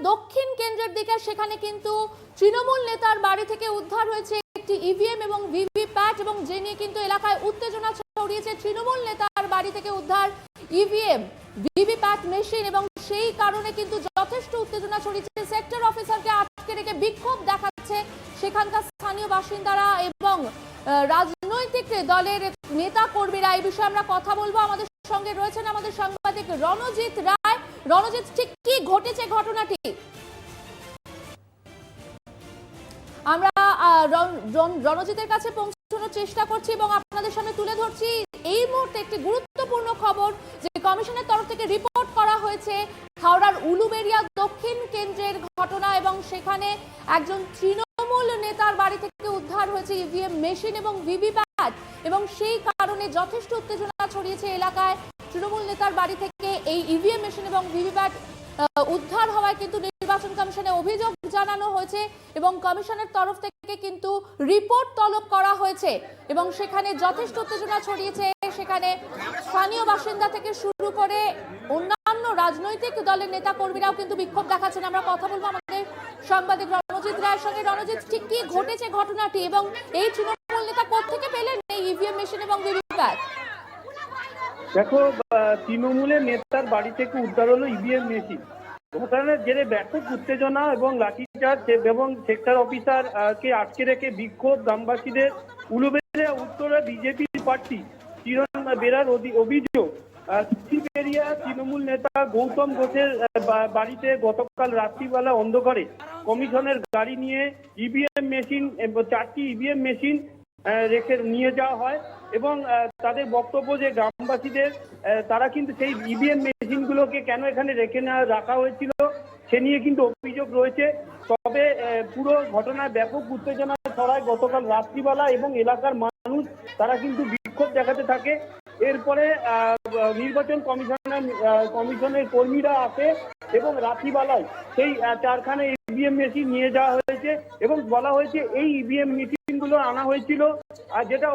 দক্ষিণ কেন্দ্রের দিকে, সেখানে কিন্তু তৃণমূল নেতার বাড়ি থেকে উদ্ধার হয়েছে একটি ইভিএম এবং ভিভিপ্যাট, এবং যে নিয়ে কিন্তু এলাকায় উত্তেজনা ছড়িয়েছে। তৃণমূল নেতার বাড়ি থেকে উদ্ধার ইভিএম ভিভিপ্যাট মেশিন, এবং সেই কারণে কিন্তু যথেষ্ট উত্তেজনা ছড়িয়েছে। সেক্টর অফিসারকে আটকে রেখে বিক্ষোভ দেখাচ্ছে সেখানকার স্থানীয় বাসিন্দারা এবং রাজনৈতিক দলের নেতা কর্মীরা। এই বিষয়ে আমরা কথা বলবো। আমাদের সঙ্গে রয়েছেন আমাদের সাংবাদিক রণজিৎ রায়। রণজিৎ, ঠিক কি ঘটেছে ঘটনাটি? আমরা রণজিতের কাছে পৌঁছানোর চেষ্টা করছি এবং আপনাদের সামনে তুলে ধরছি এই মুহূর্তে একটি গুরুত্বপূর্ণ খবর, যে কমিশনের তরফ থেকে রিপোর্ট করা হয়েছে হাওড়ার উলুবেড়িয়া দক্ষিণ কেন্দ্রের ঘটনা, এবং সেখানে একজন তৃণমূল নেতার বাড়ি থেকে উদ্ধার হয়েছে ইভিএম মেশিন এবং ভিভিপ্যাট, এবং সেই কারণে যথেষ্ট উত্তেজনা ছড়িয়েছে এলাকায়। তৃণমূল নেতার বাড়ি থেকে এই ইভিএম মেশিন এবং ভিভিপ্যাট উদ্ধার হওয়ায় কিন্তু নির্বাচন কমিশনে অভিযোগ জানানো হয়েছে এবং কমিশনের তরফ থেকে কিন্তু রিপোর্ট তলব করা হয়েছে, এবং সেখানে যথেষ্ট উত্তেজনা ছড়িয়েছে। সেখানে স্থানীয় বাসিন্দা থেকে শুরু করে অন্যান্য রাজনৈতিক দলের নেতা কর্মীরাও কিন্তু বিক্ষোভ দেখাচ্ছেন। আমরা কথা বলবো আমাদের সাংবাদিক রণজিৎ রায়ের সঙ্গে। রণজিৎ, ঠিক কি ঘটেছে ঘটনাটি, এবং এই তৃণমূল নেতা কোত্থেকে পেলেন এই ইভিএম মেশিন এবং ভিভিপ্যাট? দেখো, তৃণমূলের নেতার বাড়ি থেকে উদ্ধার হলো ইভিএম মেশিন। ঘটনার জেরে ব্যাপক উত্তেজনা এবং লাঠিচার্জ এবং সেক্টর অফিসার কে আটকে রেখে বিক্ষোভ গ্রামবাসীদের। উলুবেড়িয়া উত্তরে বিজেপি প্রার্থী কিরণ বেরার অভিযোগ, উলুবেড়িয়া তৃণমূল নেতা গৌতম ঘোষের বাড়িতে গতকাল রাত্রিবেলা অন্ধকারে কমিশনের গাড়ি নিয়ে ইভিএম মেশিন, 4টি ইভিএম মেশিন রেখে নিয়ে যাওয়া হয়, এবং তাদের বক্তব্য যে গ্রামবাসীদের তারা কিন্তু সেই ইভিএম মেশিনগুলোকে কেন এখানে রাখা হয়েছিল সে নিয়ে কিন্তু অভিযোগ রয়েছে। তবে পুরো ঘটনায় ব্যাপক উত্তেজনা ছড়ায় গতকাল রাত্রিবেলা, এবং এলাকার মানুষ তারা কিন্তু বিক্ষোভ দেখাতে থাকে। এরপরে নির্বাচন কমিশনের কর্মীরা আসে এবং রাত্রিবেলায় সেই 4খানা ইভিএম মেশিন নিয়ে যাওয়া হয়েছে, এবং বলা হয়েছে এই ইভিএম মেশিনগুলো আনা হয়েছিল, আর যেটা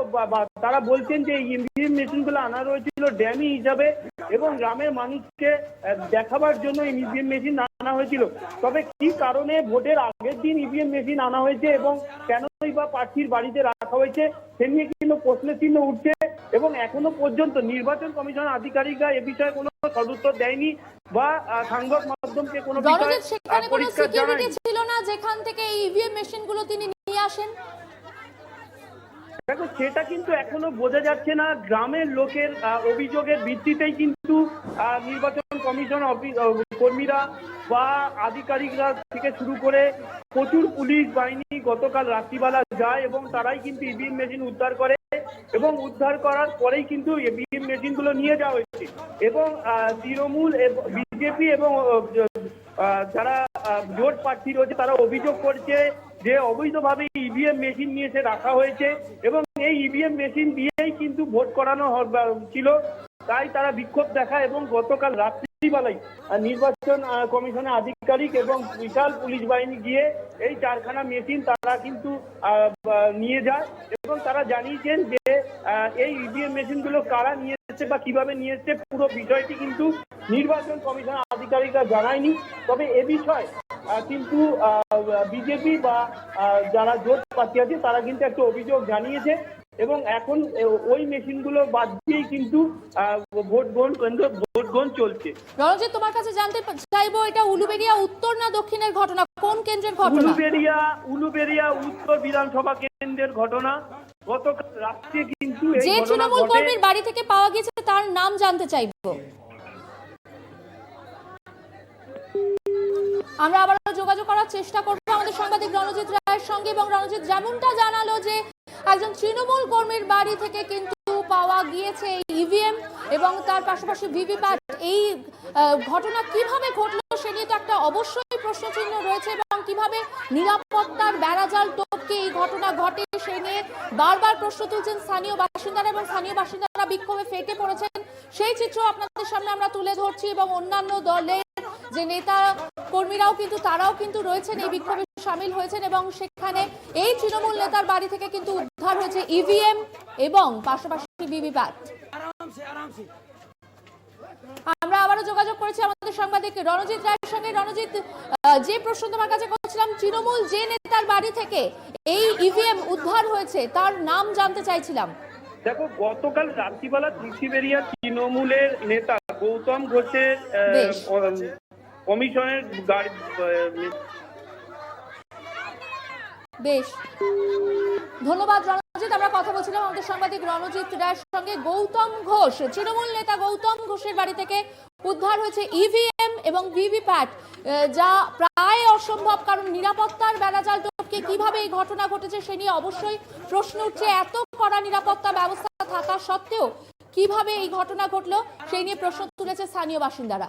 তারা বলছেন যে ইভিএম মেশিনগুলো আনা হয়েছিল ড্যামি হিসাবে, এবং গ্রামের মানুষকে দেখাবার জন্য এই ইভিএম মেশিন আনা হয়েছিল। তবে কি কারণে ভোটের আগের দিন ইভিএম মেশিন আনা হয়েছে এবং কেনই বা প্রার্থীর বাড়িতে রাখা হয়েছে সে নিয়ে কিন্তু প্রশ্নের চিহ্ন উঠছে, এবং এখনো পর্যন্ত নির্বাচন কমিশন আধিকারিকরা এ বিষয়ে কোনো সদুত্তর দেয়নি বা সংবাদ মাধ্যমকে কোনো পরিষ্কার জানায়নি। ছিল না যেখান থেকে এই ইভিএম মেশিনগুলো তিনি নিয়ে আসেন? দেখো, সেটা কিন্তু এখনো বোঝা যাচ্ছে না। গ্রামের লোকের অভিযোগের ভিত্তিতেই কিন্তু নির্বাচন কমিশন কর্মীরা বা আধিকারিকরা থেকে শুরু করে প্রচুর পুলিশ বাহিনী গতকাল রাত্রিবেলা যায়, এবং তারাই কিন্তু ইভিএম মেশিন উদ্ধার করে, এবং উদ্ধার করার পরেই কিন্তু ইভিএম মেশিনগুলো নিয়ে যাওয়া হয়েছে। এবং তৃণমূল, বিজেপি এবং যারা জোট প্রার্থী রয়েছে তারা অভিযোগ করছে যে অবৈধভাবে ইভিএম মেশিন নিয়ে এসে রাখা হয়েছে, এবং এই ইভিএম মেশিন দিয়েই কিন্তু ভোট করানো ছিল। তাই তারা বিক্ষোভ দেখায়, এবং গতকাল রাত্রিবেলায় নির্বাচন কমিশনের আধিকারিক এবং বিশাল পুলিশ বাহিনী গিয়ে এই 4খানা মেশিন তারা কিন্তু নিয়ে যায়, এবং তারা জানিয়েছেন যে এই ইভিএম মেশিনগুলো কারা নিয়ে এসেছে বা কিভাবে নিয়ে এসেছে পুরো বিষয়টি কিন্তু নির্বাচন কমিশনের আধিকারিকরা জানায়নি। তবে এ বিষয়ে কিন্তু বিজেপি বা যারা জোট প্রার্থী আছে তারা কিন্তু একটা অভিযোগ জানিয়েছে, এবং এখন ওই মেশিনগুলো বাদ দিয়েই কিন্তু ভোট গ্রহণ চলছে। রণজিৎ, তোমার কাছে জানতে চাইবো, এটা উলুবেড়িয়া উত্তর না দক্ষিণের ঘটনা, কোন কেন্দ্রের ঘটনা? উলুবেড়িয়া উত্তর বিধানসভা কেন্দ্রের ঘটনা। গতকাল রাত্রে কিন্তু যে তৃণমূল কর্মীর বাড়ি থেকে পাওয়া গেছে তার নাম জানতে চাইবো। আমরা আবারও যোগাযোগ করার চেষ্টা করবো আমাদের সাংবাদিক রণজিৎ রায়ের সঙ্গে, এবং রণজিৎ যেমনটা জানালো যে একজন তৃণমূল কর্মীর বাড়ি থেকে কিন্তু পাওয়া গিয়েছে ইভিএম এবং তার পাশাপাশি ভিভিপ্যাট। এই ঘটনা কিভাবে ঘটলো সে নিয়ে তো একটা অবশ্যই প্রশ্নচিহ্ন রয়েছে, এবং কিভাবে নিরাপত্তার বেড়াজাল টপকে এই ঘটনা ঘটে সে নিয়ে বারবার প্রশ্ন তুলছেন স্থানীয় বাসিন্দারা, এবং স্থানীয় বাসিন্দারা বিক্ষোভে ফেটে পড়েছেন। সেই চিত্র আপনাদের সামনে আমরা তুলে ধরছি, এবং অন্যান্য দলের যে নেতা কর্মীরাও কিন্তু তারাও কিন্তু রয়েছেন এই বিক্ষোভে সামিল হয়েছেন, এবং সেখানে এই তৃণমূল নেতার বাড়ি থেকে কিন্তু উদ্ধার হয়েছে ইভিএম এবং পাশাপাশি ভিভিপ্যাট। আমরা আবার আবারও যোগাযোগ করেছি আমাদের সাংবাদিক রণজিৎ রায়ের সঙ্গে। রণজিৎ, যে প্রশ্ন তোমার কাছে করছিলাম, তৃণমূল যে নেতার বাড়ি থেকে এই ইভিএম উদ্ধার হয়েছে তার নাম জানতে চাইছিলাম। দেখো, গতকাল রাত্রিবেলা ত্রিশিবেরিয়া তৃণমূলের নেতা গৌতম ঘোষের বেশ। কমিশনের গাড়ি বেশ, ধন্যবাদ রণজিৎ। আমরা কথা বলছিলাম আমাদের সাংবাদিক রণজিৎ রায়ের সঙ্গে। গৌতম ঘোষ, তৃণমূল নেতা গৌতম ঘোষের বাড়ি থেকে উদ্ধার হয়েছে ইভিএম এবং ভিভিপ্যাট, যা প্রায় অসম্ভব, কারণ নিরাপত্তার বেড়াজাল টপকে কিভাবে এই ঘটনা ঘটেছে সে নিয়ে অবশ্যই প্রশ্ন উঠছে। এত কড়া নিরাপত্তা ব্যবস্থা থাকা সত্ত্বেও কিভাবে এই ঘটনা ঘটলো সেই নিয়ে প্রশ্ন তুলেছে স্থানীয় বাসিন্দারা।